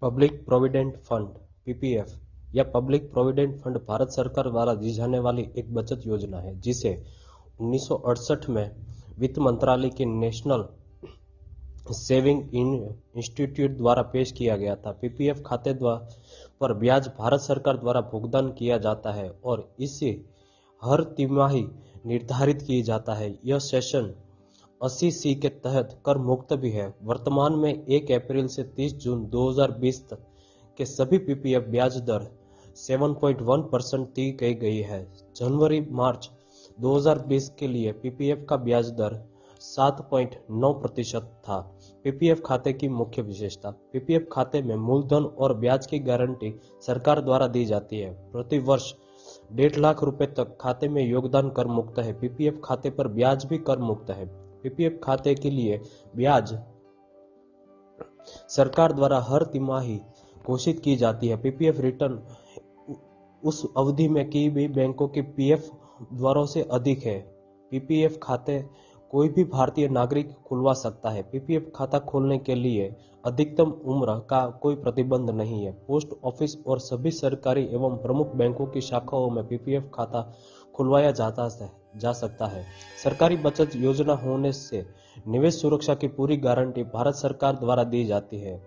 Public provident fund PPF या public provident fund Bharat सरकार द्वारा दी जाने वाली एक बचत योजना है जिसे 1968 में वित्त मंत्रालय के नेशनल सेविंग इंस्टीट्यूट द्वारा पेश किया गया था। पीपीएफ खाते पर ब्याज भारत सरकार द्वारा भुगतान किया जाता है और इसे हर तिमाही निर्धारित किया जाता है। यह सेशन 80C के तहत कर मुक्त भी है। वर्तमान में 1 अप्रैल से 30 जून 2020 तक के सभी पीपीएफ ब्याज दर 7.1% तय की गई है। जनवरी मार्च 2020 के लिए पीपीएफ का ब्याज दर 7.9% था। पीपीएफ खाते की मुख्य विशेषता। पीपीएफ खाते में मूलधन और ब्याज की गारंटी सरकार द्वारा दी जाती है। प्रति वर्ष 1.5 लाख रुपए तक खाते में योगदान कर मुक्त है। पीपीएफ खाते पर ब्याज भी कर मुक्त है। पीपीएफ खाते के लिए ब्याज सरकार द्वारा हर तिमाही घोषित की जाती है। पीपीएफ रिटर्न उस अवधि में की भी बैंकों के पीएफ दरों से अधिक है। पीपीएफ खाते कोई भी भारतीय नागरिक खुलवा सकता है। पीपीएफ खाता खोलने के लिए अधिकतम उम्र का कोई प्रतिबंध नहीं है। पोस्ट ऑफिस और सभी सरकारी एवं प्रमुख बैंकों की शाखाओं में पीपीएफ खाता खुलवाया जा सकता है। सरकारी बचत योजना होने से निवेश सुरक्षा की पूरी गारंटी भारत सरकार द्वारा दी जाती है।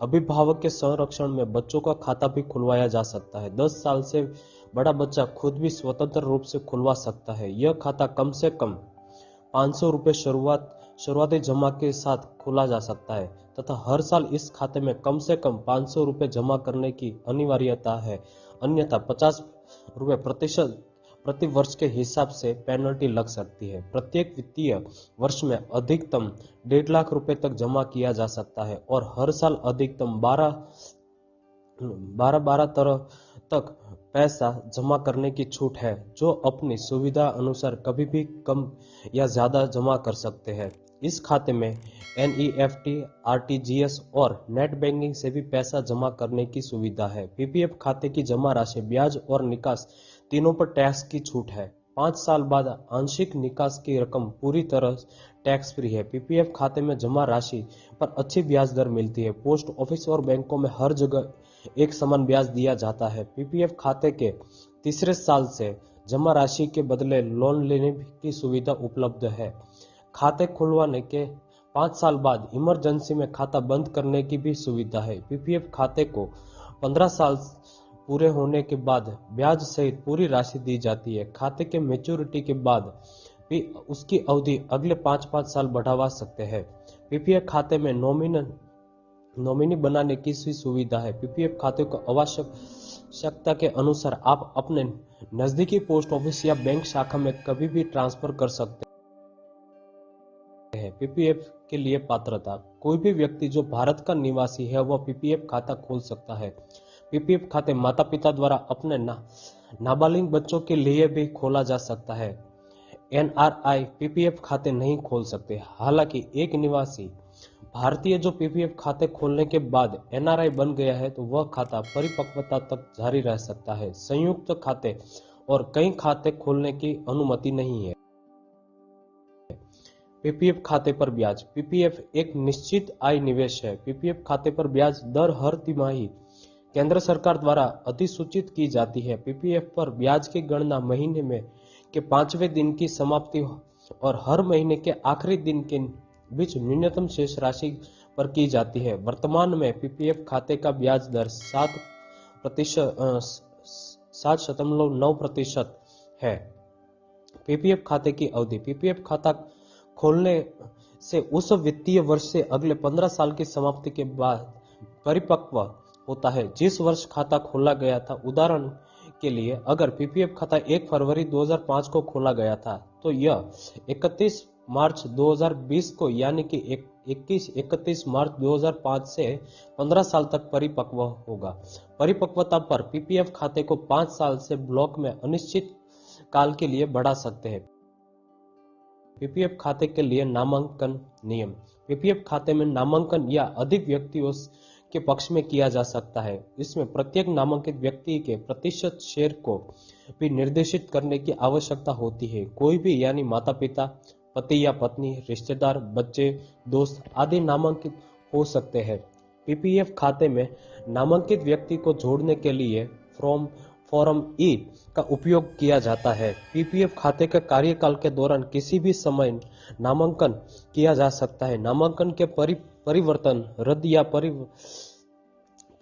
अभिभावक के संरक्षण में बच्चों का खाता भी खुलवाया जा सकता है। 10 साल से बड़ा बच्चा खुद भी स्वतंत्र रूप से खुलवा सकता है। यह खाता कम से कम 500 रुपये शुरुआती जमा के साथ खोला जा सकता है तथा हर साल इस खाते में कम से कम 500 रुपये जमा करने की अनिवार्यता है, अन्यथा 50 रुपये प्रति वर्ष के हिसाब से पेनल्टी लग सकती है। प्रत्येक वित्तीय वर्ष में अधिकतम 1.5 लाख रुपए तक जमा किया जा सकता है और हर साल अधिकतम 12 तरह तक पैसा जमा करने की छूट है, जो अपनी सुविधा अनुसार कभी भी कम या ज्यादा जमा कर सकते हैं। इस खाते में एनईएफटी, आरटीजीएस और नेट बैंकिंग से भी पैसा जमा करने की सुविधा है। पीपीएफ खाते की जमा राशि, ब्याज और निकास तीनों पर टैक्स की छूट है। 5 साल बाद आंशिक निकास की रकम पूरी तरह टैक्स फ्री है। पीपीएफ खाते में जमा राशि पर अच्छी ब्याज दर मिलती है। पोस्ट ऑफिस और बैंकों में हर जगह एक समान ब्याज दिया जाता है। पीपीएफ खाते के तीसरे साल से जमा राशि के बदले लोन लेने की सुविधा उपलब्ध है। खाते खुलवाने के 5 साल बाद इमरजेंसी में खाता बंद करने की भी सुविधा है। पीपीएफ खाते को 15 साल पूरे होने के बाद ब्याज सहित पूरी राशि दी जाती है। खाते के मैच्योरिटी के बाद भी उसकी अवधि अगले 5 साल बढ़ावा सकते हैं। पीपीएफ खाते में नॉमिनी बनाने की भी सुविधा है। पीपीएफ खाते को आवश्यकता के अनुसार आप अपने नजदीकी पोस्ट ऑफिस या बैंक शाखा में कभी भी ट्रांसफर कर सकते हैं। पीपीएफ के लिए पात्रता। कोई भी व्यक्ति जो भारत का निवासी है वह पीपीएफ खाता खोल सकता है। पीपीएफ खाते माता पिता द्वारा अपने नाबालिग बच्चों के लिए भी खोला जा सकता है। एनआरआई पीपीएफ खाते नहीं खोल सकते। हालांकि एक निवासी भारतीय जो पीपीएफ खाते खोलने के बाद एनआरआई बन गया है तो वह खाता परिपक्वता तक जारी रह सकता है। संयुक्त खाते और कई खाते खोलने की अनुमति नहीं है। पीपीएफ खाते पर ब्याज। पीपीएफ एक निश्चित आय निवेश है। पीपीएफ खाते पर ब्याज दर हर तिमाही केंद्र सरकार द्वारा अधिसूचित की जाती है। पीपीएफ पर ब्याज की गणना महीने में के 5वें दिन की समाप्ति और हर महीने के आखिरी दिन के बीच न्यूनतम शेष राशि पर की जाती है। वर्तमान में पीपीएफ खाते का ब्याज दर 7.9% है। पीपीएफ खाते की अवधि। पीपीएफ खाता खोलने से उस वित्तीय वर्ष से अगले 15 साल की समाप्ति के बाद परिपक्व होता है जिस वर्ष खाता खोला गया था। उदाहरण के लिए अगर पीपीएफ खाता 1 फरवरी 2005 को खोला गया था तो यह 31 मार्च 2020 को यानी कि 31 मार्च 2005 से 15 साल तक परिपक्व होगा। परिपक्वता पर पीपीएफ खाते को 5 साल से ब्लॉक में अनिश्चित काल के लिए बढ़ा सकते हैं। पीपीएफ खाते के लिए नामांकन नियम। पीपीएफ खाते में नामांकन या अधिक व्यक्तियों के पक्ष में किया जा सकता है। इसमें प्रत्येक नामांकित व्यक्ति के प्रतिशत शेयर को भी निर्देशित करने की आवश्यकता होती है। कोई भी यानी माता पिता, पति या पत्नी, रिश्तेदार, बच्चे, दोस्त आदि नामांकित हो सकते हैं। पीपीएफ खाते में नामांकित व्यक्ति को जोड़ने के लिए फॉर्म ई का उपयोग किया जाता है। पीपीएफ खाते के कार्यकाल के दौरान किसी भी समय नामांकन किया जा सकता है। नामांकन के परिवर्तन, रद्द या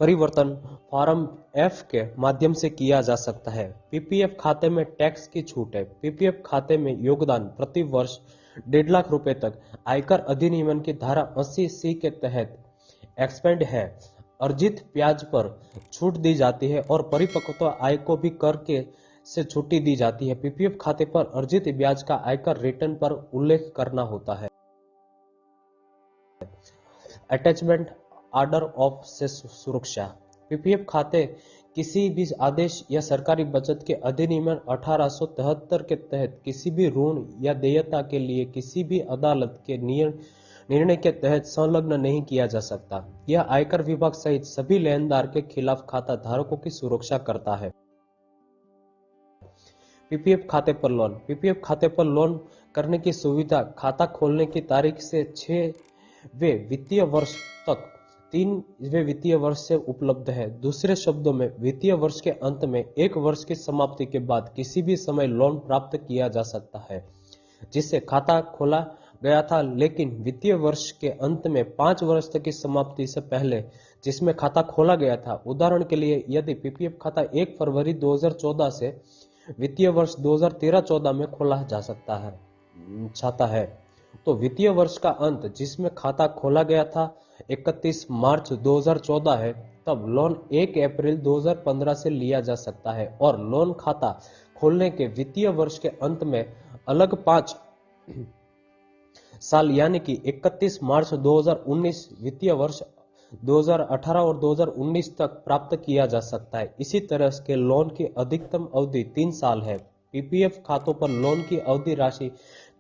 परिवर्तन फॉर्म एफ के माध्यम से किया जा सकता है। पीपीएफ खाते में टैक्स की छूट है। पीपीएफ खाते में योगदान प्रति वर्ष 1.5 लाख रुपए तक आयकर अधिनियम की धारा 80C के तहत एक्सपेंड है। अर्जित ब्याज पर छूट दी जाती है और परिपक्वता आय को भी कर के से छुट्टी दी जाती है। पीपीएफ खाते पर अर्जित ब्याज का आयकर रिटर्न पर उल्लेख करना होता है। अटैचमेंट ऑर्डर ऑफ से सुरक्षा। पीपीएफ खाते किसी भी आदेश या सरकारी बचत के अधिनियम 1873 के तहत किसी भी ऋण या देयता के लिए किसी भी अदालत के निर्णय के तहत संलग्न नहीं किया जा सकता। यह आयकर विभाग सहित सभी लेनदार के खिलाफ खाता धारकों की सुरक्षा करता है। पीपीएफ खाते पर लोन। पीपीएफ खाते पर लोन करने की सुविधा खाता खोलने की तारीख से 6वें वित्तीय वर्ष तक 3वें वित्तीय वर्ष से उपलब्ध है। दूसरे शब्दों में वित्तीय वर्ष के अंत में 1 वर्ष की समाप्ति के बाद किसी भी समय लोन प्राप्त किया जा सकता है जिससे खाता खोला गया था, लेकिन वित्तीय वर्ष के अंत में 5 वर्ष तक की समाप्ति से पहले जिसमें खाता खोला गया था। उदाहरण के लिए यदि पीपीएफ खाता 1 फरवरी 2014 से वित्तीय वर्ष 2013-14 में खोला जाता है तो वित्तीय वर्ष का अंत जिसमें खाता खोला गया था 31 मार्च 2014 है, तब लोन 1 अप्रैल 2015 से लिया जा सकता है और लोन खाता खोलने के वित्तीय वर्ष के अंत में अलग 5 साल यानी कि 31 मार्च 2019 वित्तीय वर्ष 2018 और 2019 तक प्राप्त किया जा सकता है। इसी तरह के लोन की अधिकतम अवधि 3 साल है। पीपीएफ खातों पर लोन की अवधि राशि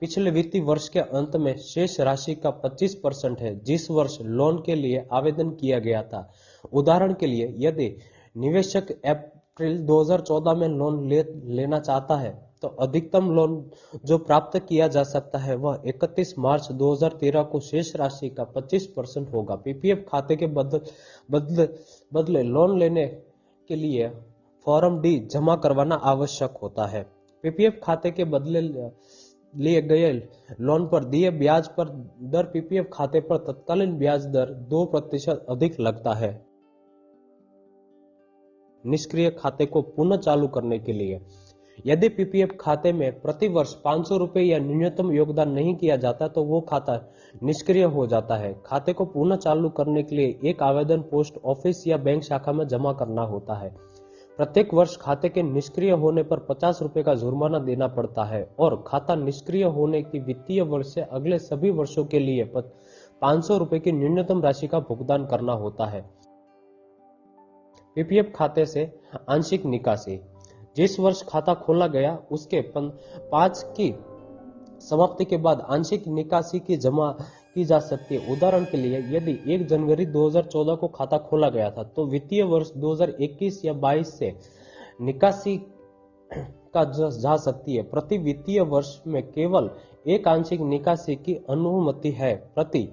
पिछले वित्तीय वर्ष के अंत में शेष राशि का 25% है जिस वर्ष लोन के लिए आवेदन किया गया था। उदाहरण के लिए यदि निवेशक अप्रैल 2014 में लोन लेना चाहता है तो अधिकतम लोन जो प्राप्त किया जा सकता है वह 31 मार्च 2013 को शेष राशि का 25% होगा। पीपीएफ खाते के बदले लोन लेने के लिए फॉर्म डी जमा करवाना आवश्यक होता है। पीपीएफ खाते के बदले लिए गए लोन पर दिए ब्याज पर दर पीपीएफ खाते पर तत्कालीन ब्याज दर 2% अधिक लगता है। निष्क्रिय खाते को पुनः चालू करने के लिए यदि पीपीएफ खाते में प्रति वर्ष 500 रुपए या न्यूनतम योगदान नहीं किया जाता तो वो खाता निष्क्रिय हो जाता है। खाते को पुनः चालू करने के लिए एक आवेदन पोस्ट ऑफिस या बैंक शाखा में जमा करना होता है। प्रत्येक वर्ष खाते के निष्क्रिय होने पर 50 रुपए का जुर्माना देना पड़ता है और खाता निष्क्रिय होने की वित्तीय वर्ष से अगले सभी वर्षों के लिए 500 रुपए की न्यूनतम राशि का भुगतान करना होता है। पीपीएफ खाते से आंशिक निकासी। जिस वर्ष खाता खोला गया उसके 5 की समाप्ति के बाद आंशिक निकासी की जमा की जा सकती है। उदाहरण के लिए यदि 1 जनवरी 2014 को खाता खोला गया था तो वित्तीय वर्ष 2021 या 22 से निकासी का जा सकती है। प्रति वित्तीय वर्ष में केवल एक आंशिक निकासी की अनुमति है। प्रति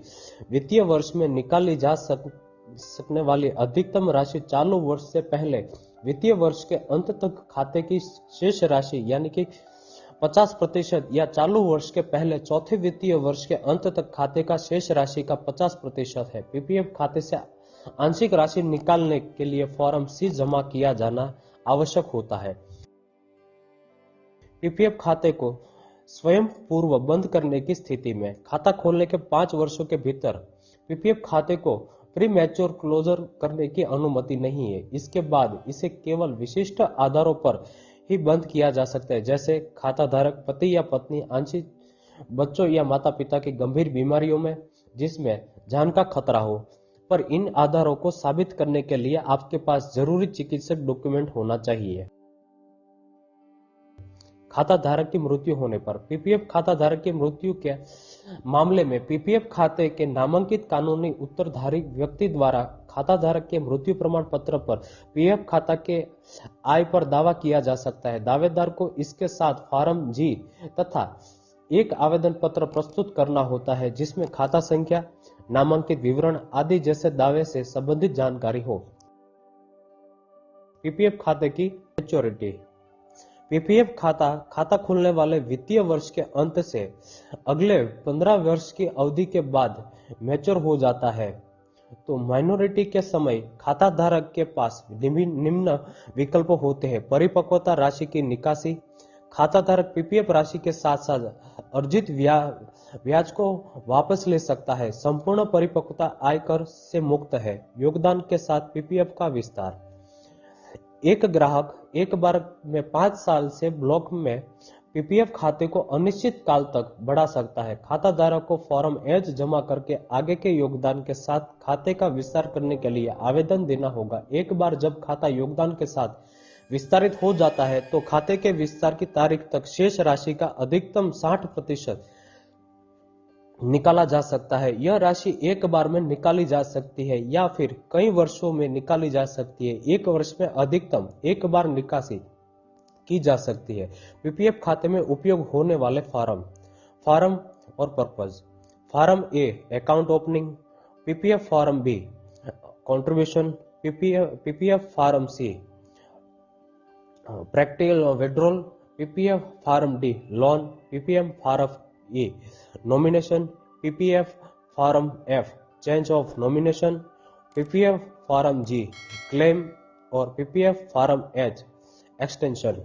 वित्तीय वर्ष में निकाली जा सकने वाली अधिकतम राशि चालू वर्ष से पहले वित्तीय वर्ष के अंत तक खाते की शेष राशि यानी कि 50% या चालू वर्ष के पहले चौथे वित्तीय वर्ष के अंत तक खाते का शेष राशि का 50% है। पीपीएफ खाते से आंशिक राशि निकालने के लिए फॉर्म सी जमा किया जाना आवश्यक होता है। पीपीएफ खाते को स्वयं पूर्व बंद करने की स्थिति में खाता खोलने के 5 वर्षों के भीतर पीपीएफ खाते को प्री मैच्योर क्लोजर करने की अनुमति नहीं है। इसके बाद इसे केवल विशिष्ट आधारों पर ही बंद किया जा सकता है, जैसे खाता धारक पति या पत्नी, आंशिक बच्चों या माता पिता की गंभीर बीमारियों में जिसमें जान का खतरा हो। पर इन आधारों को साबित करने के लिए आपके पास जरूरी चिकित्सक डॉक्यूमेंट होना चाहिए। खाता धारक की मृत्यु होने पर पीपीएफ खाता धारक की मृत्यु के मामले में पीपीएफ खाते के नामांकित कानूनी उत्तरधारी व्यक्ति द्वारा खाता धारक के मृत्यु प्रमाण पत्र पर पीएफ खाता के आय पर दावा किया जा सकता है। दावेदार को इसके साथ फॉर्म जी तथा एक आवेदन पत्र प्रस्तुत करना होता है जिसमें खाता संख्या, नामांकित विवरण आदि जैसे दावे से संबंधित जानकारी हो। पीपीएफ खाते की मैच्योरिटी। पीपीएफ खाता खुलने वाले वित्तीय वर्ष के अंत से अगले 15 वर्ष की अवधि के बाद मैच्योर हो जाता है, तो माइनॉरिटी के समय खाता धारक के पास निम्न विकल्प होते हैं। परिपक्वता राशि की निकासी। खाता धारक पीपीएफ राशि के साथ साथ अर्जित ब्याज को वापस ले सकता है। संपूर्ण परिपक्वता आयकर से मुक्त है। योगदान के साथ पीपीएफ का विस्तार। एक ग्राहक एक बार में 5 साल से ब्लॉक में पीपीएफ खाते को अनिश्चित काल तक बढ़ा सकता है। खाता धारक को फॉर्म एच जमा करके आगे के योगदान के साथ खाते का विस्तार करने के लिए आवेदन देना होगा। एक बार जब खाता योगदान के साथ विस्तारित हो जाता है तो खाते के विस्तार की तारीख तक शेष राशि का अधिकतम 60% निकाला जा सकता है। यह राशि एक बार में निकाली जा सकती है या फिर कई वर्षों में निकाली जा सकती है। एक वर्ष में अधिकतम एक बार निकासी की जा सकती है। पीपीएफ खाते में उपयोग होने वाले फॉर्म और purpose. Form A account opening, PPF form B contribution, PPF form C practical withdrawal, PPF form D loan, PPF form E nomination, PPF form F change of nomination, PPF form G claim और PPF form H extension.